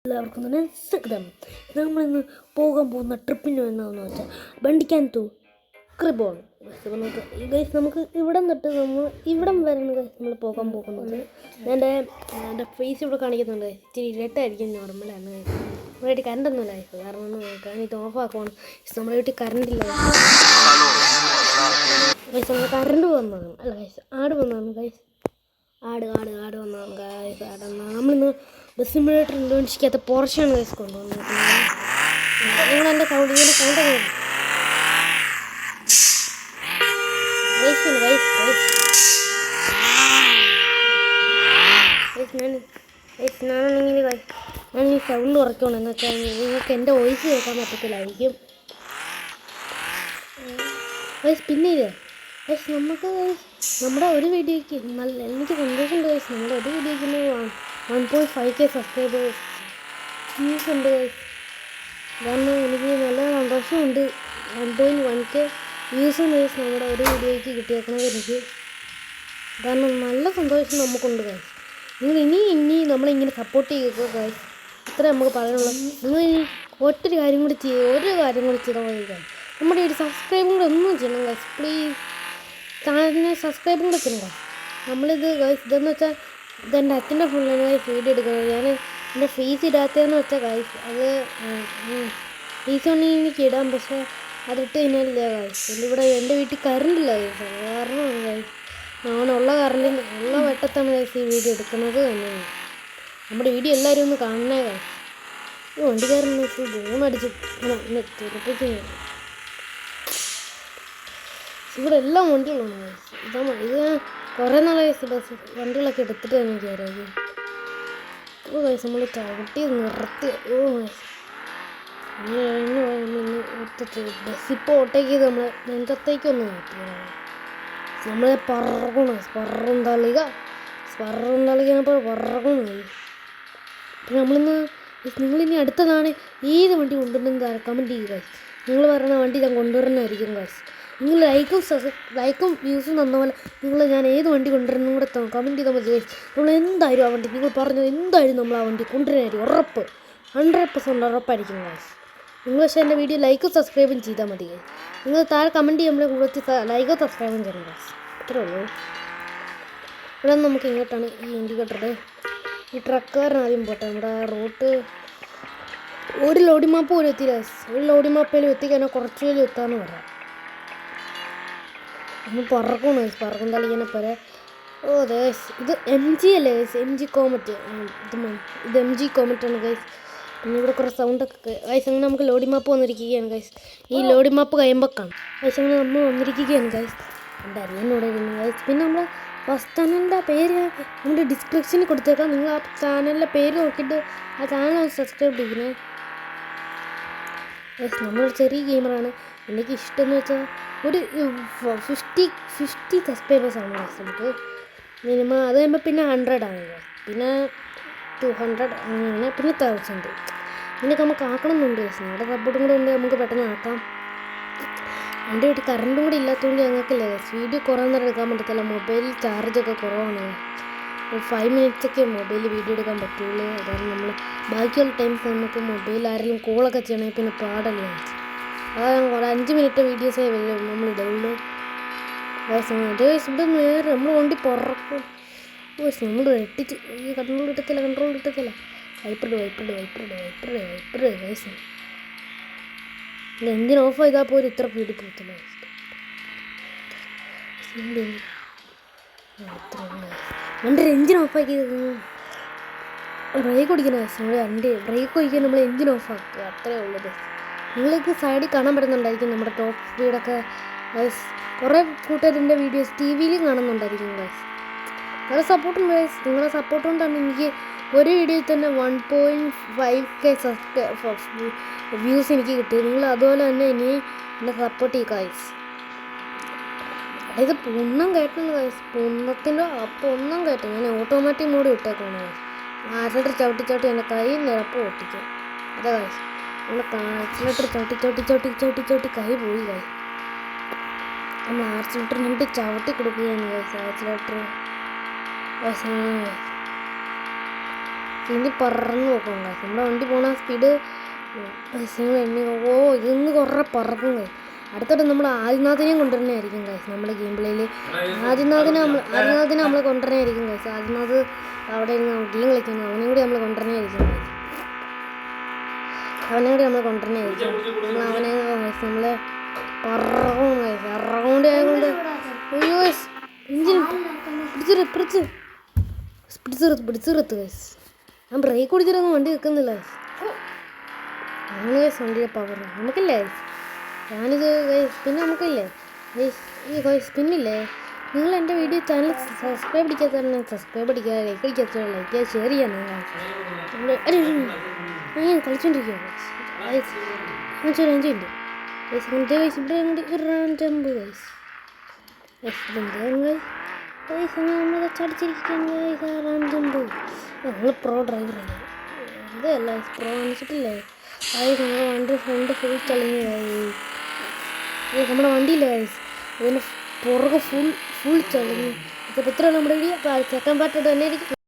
എല്ലാവർക്കും തന്നെ സ്വാഗതം. നമ്മളിന്ന് പോകാൻ പോകുന്ന ട്രിപ്പിന് എന്താണെന്ന് വെച്ചാൽ ബണ്ടിക്കാൻ ടു ക്രിബോൺ. നമുക്ക് ഇവിടം തൊട്ട് ഇവിടം വരെയാണ് നമ്മൾ പോകാൻ പോകുന്നത്. എൻ്റെ ഫേസ് ഇവിടെ കാണിക്കുന്നുണ്ട്. ഇച്ചിരി ഇരട്ടായിരിക്കും, നോർമലാണ്. നമ്മുടെ വീട്ടിൽ കറണ്ടൊന്നുമില്ല, കാരണം ഇത് ഓഫാക്കണം. നമ്മുടെ വീട്ടിൽ കറണ്ടില്ല, നമ്മൾ കറണ്ട് വന്നതാണ്. അല്ല ആട് വന്നതാണ് ഗൈസ്, ആട് വന്നതാണ് ഗൈസ്. നമ്മളിന്ന് ബസ് സിമുലേറ്റർ ഇൻഡോനേഷ്യക്കകത്ത് പോർഷാണ് ഗൈസ് കൊണ്ടുവന്നത്. നിങ്ങളെൻ്റെ സൗണ്ടിൻ്റെ സൗണ്ട് ഞാനാണെങ്കിൽ ഞാൻ ഈ സൗണ്ട് കുറയ്ക്കണം. എന്ന് വെച്ചാൽ നിങ്ങൾക്ക് എൻ്റെ വോയിസ് കേൾക്കാൻ പറ്റത്തില്ലായിരിക്കും ഗൈസ്. പിന്നെ ഗൈസ് നമുക്ക് നമ്മുടെ ഒരു വീഡിയോയ്ക്ക് എനിക്ക് സന്തോഷമുണ്ട് ഗൈസ്. നമ്മുടെ ഒരു വീഡിയോയ്ക്ക് 1.5K സബ്സ്ക്രൈബേഴ്സ് വ്യൂസ് ഉണ്ട് ഗൈസ്. കാരണം എനിക്ക് നല്ല സന്തോഷമുണ്ട്. 1.1K വ്യൂസ് ഗൈസ് നമ്മുടെ ഒരു വീഡിയോയ്ക്ക് കിട്ടിയേക്കണത് എനിക്ക്. കാരണം നല്ല സന്തോഷം നമുക്കുണ്ട് ഗൈസ്. നിങ്ങൾ ഇനി നമ്മളിങ്ങനെ സപ്പോർട്ട് ചെയ്യുക ഗൈസ്. അത്രേ നമുക്ക് പറയാനുള്ളൂ. നിങ്ങൾ ഇനി ഒരു കാര്യം കൂടി ചെയ്താൽ മതി ഗൈസ്. നമ്മുടെ ഒരു സബ്സ്ക്രൈബും കൂടെ ഒന്നും ചെയ്യണം ഗൈസ്, പ്ലീസ്. ചാനലിനെ സബ്സ്ക്രൈബും കൂടെ ചെയ്യണം ഗൈസ്. നമ്മളിത് ഗൈസ് ഇതെന്ന് വെച്ചാൽ ഇതെൻ്റെ അച്ഛൻ്റെ ഫോണിലാണ് ഗൈസ് വീഡിയോ എടുക്കുന്നത്. ഞാൻ എൻ്റെ ഫേസ് ഇടാത്തതെന്ന് വെച്ചാൽ ഗൈസ് അത് ഫേസ് ഉണ്ടെങ്കിൽ എനിക്ക് ഇടാം, പക്ഷേ അതിട്ട് കഴിഞ്ഞാലില്ല ഗൈസ്. ഇവിടെ എൻ്റെ വീട്ടിൽ കറണ്ടില്ല ഗൈസ്. കാരണം ഗൈസ് ഞാനുള്ള ഉള്ള വെട്ടത്താണ് ഗൈസ് ഈ വീഡിയോ എടുക്കുന്നത് തന്നെയാണ്. നമ്മുടെ വീഡിയോ എല്ലാവരും ഒന്ന് കാണണേ ഗൈസ്. ഈ വണ്ടിക്കാരൻ ബോണടിച്ച് തെറിപ്പിച്ച് ഇവിടെ എല്ലാം വണ്ടികളാണ് ഗൈസ്. ഇത് കുറേ നാളെ ബസ് വണ്ടികളൊക്കെ എടുത്തിട്ട് തന്നെ കയറിയത്. ഗൈസ് നമ്മൾ ചവിട്ടി നിർത്തി. ബസ് ഇപ്പോൾ ഓട്ടേക്ക് ചെയ്ത് നമ്മൾ നെഞ്ചത്തേക്കൊന്ന് മാറ്റിയാണ്. നമ്മളെ പററും തളികപ്പോൾ പററണം. പിന്നെ നിങ്ങളിനി അടുത്തതാണ് ഏത് വണ്ടി കൊണ്ടുവരുന്നത് കമൻറ്റ് ചെയ്യുക ഗൈസ്. നിങ്ങൾ പറയുന്ന വണ്ടി ഞാൻ കൊണ്ടുവരുന്നതായിരിക്കും ഗൈസ്. നിങ്ങൾ ലൈക്കും വ്യൂസും തന്ന പോലെ ഞാൻ ഏത് വണ്ടി കൊണ്ടുവരുന്നതും കൂടെ കമൻറ്റ് ചെയ്താൽ മതി ഗൈസ്. നമ്മൾ എന്തായാലും ആ വണ്ടി നിങ്ങൾ പറഞ്ഞത് എന്തായാലും നമ്മൾ ആ വണ്ടി കൊണ്ടുവരുന്നതായിരിക്കും, ഉറപ്പ്. 100% ഉറപ്പായിരിക്കും ഗൈസ്. നിങ്ങൾ പക്ഷേ എൻ്റെ വീഡിയോ ലൈക്കും സബ്സ്ക്രൈബും ചെയ്താൽ മതി ഗൈസ്. നിങ്ങൾ താഴെ കമൻറ്റ് ചെയ്യുമ്പോൾ കൂടുതൽ ലൈക്കും സബ്സ്ക്രൈബും ചെയ്യണം ഗൈസ്. അത്രേ ഉള്ളൂ. ഇവിടെ നമുക്ക് ഇങ്ങോട്ടാണ് ഈ ഇൻഡിക്കേറ്ററുടെ ഈ ട്രക്കുകാരൻ ആദ്യം പോട്ടെ. നമ്മുടെ റൂട്ട് ഒരു ലോഡിംഗ് മാപ്പ് പോലും എത്തിയില്ല ഗൈസ്. ഒരു ലോഡിംഗ് മാപ്പേലും എത്തിക്കാനോ കുറച്ചേലും എത്താമെന്ന് പറയാം. നമ്മൾ പറക്കും തളിങ്ങനെ പോലെ. ഗൈസ് ഇത് MG അല്ലേ ഗൈസ്, MG കോമറ്റ്. ഇത് MG കോമറ്റാണ് ഗൈസ്. പിന്നെ ഇവിടെ കുറേ സൗണ്ടൊക്കെ ഗൈസ്. അങ്ങനെ നമുക്ക് ലോഡിംഗ് മാപ്പ് വന്നിരിക്കുകയാണ് ഗൈസ്. ഈ ലോഡിംഗ് മാപ്പ് കഴിയുമ്പോഴാണ് ഗൈസ് അങ്ങനെ നമ്മൾ വന്നിരിക്കുകയാണ് ഗൈസ്. എൻ്റെ അറിയാനോടെ ഇരുന്നു ഗൈസ്. പിന്നെ നമ്മുടെ ഫസ്റ്റ് ചാനലിൻ്റെ പേര് നമ്മുടെ ഡിസ്ക്രിപ്ഷനിൽ കൊടുത്തേക്കാം. നിങ്ങൾ ആ ചാനലിൻ്റെ പേര് നോക്കിയിട്ട് ആ ചാനൽ ഒന്ന് സബ്സ്ക്രൈബ് ചെയ്യണേ ഗൈസ്. നമ്മളൊരു ചെറിയ ഗെയിമറാണ്. എനിക്ക് ഇഷ്ടം എന്ന് വെച്ചാൽ ഒരു 50 സബ്സ്ക്രൈബേഴ്സാണ് ഗൈസ് നമുക്ക് മിനിമം. അത് കഴിയുമ്പോൾ പിന്നെ 100 ആണ് ഗൈസ്, പിന്നെ 200 അങ്ങനെയാണ്, പിന്നെ 1000. ഇതിനൊക്കെ നമുക്ക് ആക്കണമെന്നുണ്ട് ഗൈസ്. നിങ്ങളുടെ സപ്പോർട്ടും കൂടെ ഉണ്ട്, നമുക്ക് പെട്ടെന്ന് ആക്കാം. എൻ്റെ വീട്ടിൽ കറണ്ടും കൂടി ഇല്ലാത്തതുകൊണ്ട് ഞങ്ങൾക്കില്ല ഗൈസ് വീഡിയോ കുറേ നേരം എടുക്കാൻ പറ്റത്തില്ല. മൊബൈലിൽ ചാർജൊക്കെ കുറവാണ്. ഒരു 5 മിനിറ്റ്സൊക്കെ മൊബൈലിൽ വീഡിയോ എടുക്കാൻ പറ്റുള്ളൂ. അതാണ് നമ്മൾ ബാക്കിയുള്ള ടൈംസ് നമുക്ക് മൊബൈലിൽ ആരെങ്കിലും കോളൊക്കെ ചെയ്യണമെങ്കിൽ പിന്നെ പാടല്ലേ ഗൈസ്. അതാണ് 5 മിനിറ്റ് വീഡിയോസേ നമ്മൾ ഇടുള്ളൂ ഗൈസ്. അതേ ഗൈസ് ഇവിടെ നേരെ നമ്മൾ വണ്ടി പുറക്കും ഗൈസ്. നമ്മൾ വെട്ടിച്ച് ഈ കൺട്രോൾ കിട്ടത്തില്ല. വൈപ്പറിട് ഗൈസ്. എഞ്ചിൻ ഓഫ് ചെയ്താൽ പോലും ഇത്ര സ്പീഡിൽ പോകത്തില്ല ഗൈസ്. എൻ്റെ എഞ്ചിൻ ഓഫാക്കി ബ്രേക്ക് ഓടിക്കണം ഗൈസ്. നമ്മൾ ബ്രേക്ക് ഓടിക്കാൻ നമ്മൾ എഞ്ചിൻ ഓഫാക്കുക, അത്രേ ഉള്ളൂ ഗൈസ്. നിങ്ങൾക്ക് സൈഡിൽ കാണാൻ പറ്റുന്നുണ്ടായിരിക്കും നമ്മുടെ ടോപ്പ് സ്പീഡൊക്കെ ഗൈസ്. കുറേ കൂട്ടുകാരുടെ വീഡിയോസ് TVയിലും കാണുന്നുണ്ടായിരിക്കും ഗൈസ്. നിങ്ങളുടെ സപ്പോർട്ടുണ്ട് ഗൈസ്. നിങ്ങളുടെ സപ്പോർട്ട് കൊണ്ടാണ് എനിക്ക് ഒരു വീഡിയോയിൽ തന്നെ 1.5K വ്യൂസ് എനിക്ക് കിട്ടിയത്. നിങ്ങൾ അതുപോലെ തന്നെ ഇനി എന്നെ സപ്പോർട്ട് ചെയ്യുക ഗൈസ്. അതായത് പൊണ്ണം കയറ്റുന്നു ഗൈസ്. പൊണ്ണത്തിൻ്റെ പൊണ്ണം കയറ്റും. ഞാൻ ഓട്ടോമാറ്റിക് മോഡ് വിട്ടേക്കാണ് ഗൈസ്. ആക്സിലേറ്റർ ചവിട്ടി എൻ്റെ കൈ നിരപ്പ് പൊട്ടിക്കും. അതാ ഗൈസ്. നമ്മൾ ആക്സിലേറ്റർ ചവിട്ടി കൈ പോയി ഗൈസ്. നമ്മൾ ആക്സിലേറ്റർ രണ്ട് ചവിട്ടി കൊടുക്കുകയാണ് ഗൈസ്. ആക്സിലേറ്റർ ഇനി പറന്ന് നോക്കാം guys. നമ്മുടെ വണ്ടി പോണ സ്പീഡ് ഓ ഇന്ന് കുറേ പറക്കും guys. അടുത്തോട്ട് നമ്മൾ ആദിനാഥിനെയും കൊണ്ടുവരണമായിരിക്കും guys. നമ്മുടെ ഗെയിം പ്ലേയിൽ ആദിനാഥിനെ നമ്മൾ കൊണ്ടുവരണമായിരിക്കും guys. ആദിനാഥ് അവിടെ ഇരുന്ന് ഗെയിം കളിക്കുന്നു. അവനെയും കൂടി നമ്മൾ കൊണ്ടുവരണമായിരിക്കും guys. അവനെ നമ്മൾ പറക്കും guys. ഇറങ്ങോണ്ട് ആയതുകൊണ്ട് അയ്യോ എഞ്ചിൻ പിടിച്ചിറത്ത് guys. ഞാൻ ബ്രേക്ക് പിടിച്ചിട്ടൊന്നും വണ്ടി വെക്കുന്നില്ല guys. അങ്ങനെ guys വണ്ടിയുടെ പവർ നമുക്കില്ലേ guys. ഞാനിത് guys പിന്നെ നമുക്കില്ലേ guys ഈ guys പിന്നില്ലേ നിങ്ങൾ എൻ്റെ വീഡിയോ ചാനൽ സബ്സ്ക്രൈബ് അടിക്കാത്തവരെ സബ്സ്ക്രൈബ് അടിക്കുക, ലൈക്ക് അടിക്കാത്തവരെ ലൈക്ക് ചെയ്യുക, ഷെയർ ചെയ്യാൻ ഞാൻ കളിച്ചോണ്ടിരിക്കുക guys. അഞ്ച് മിനിറ്റ് guys. അങ്ങനത്തെ guys ഇവിടെ ഒരു റൗണ്ട് ജമ്പ് guys. നമ്മൾ ചടിച്ചിരിക്കുകയാണ് guys. ആ റൗണ്ട് ജമ്പ് ഞങ്ങൾ പ്രോ ഡ്രൈവറല്ലേ ഇതല്ല പ്രോ കാണിച്ചിട്ടില്ലേ guys. നമ്മുടെ വണ്ടി ഫ്രണ്ട് ഫുൾ ചളിഞ്ഞ് നമ്മുടെ വണ്ടിയില്ല guys. അതിന് പുറകെ ഫുൾ ചളിഞ്ഞ്. അപ്പോൾ ഇത്രയാണ് നമ്മുടെ വീഡിയോ. അപ്പോൾ സെക്കൻഡ് പാർട്ട് തന്നെ ആയിരിക്കും.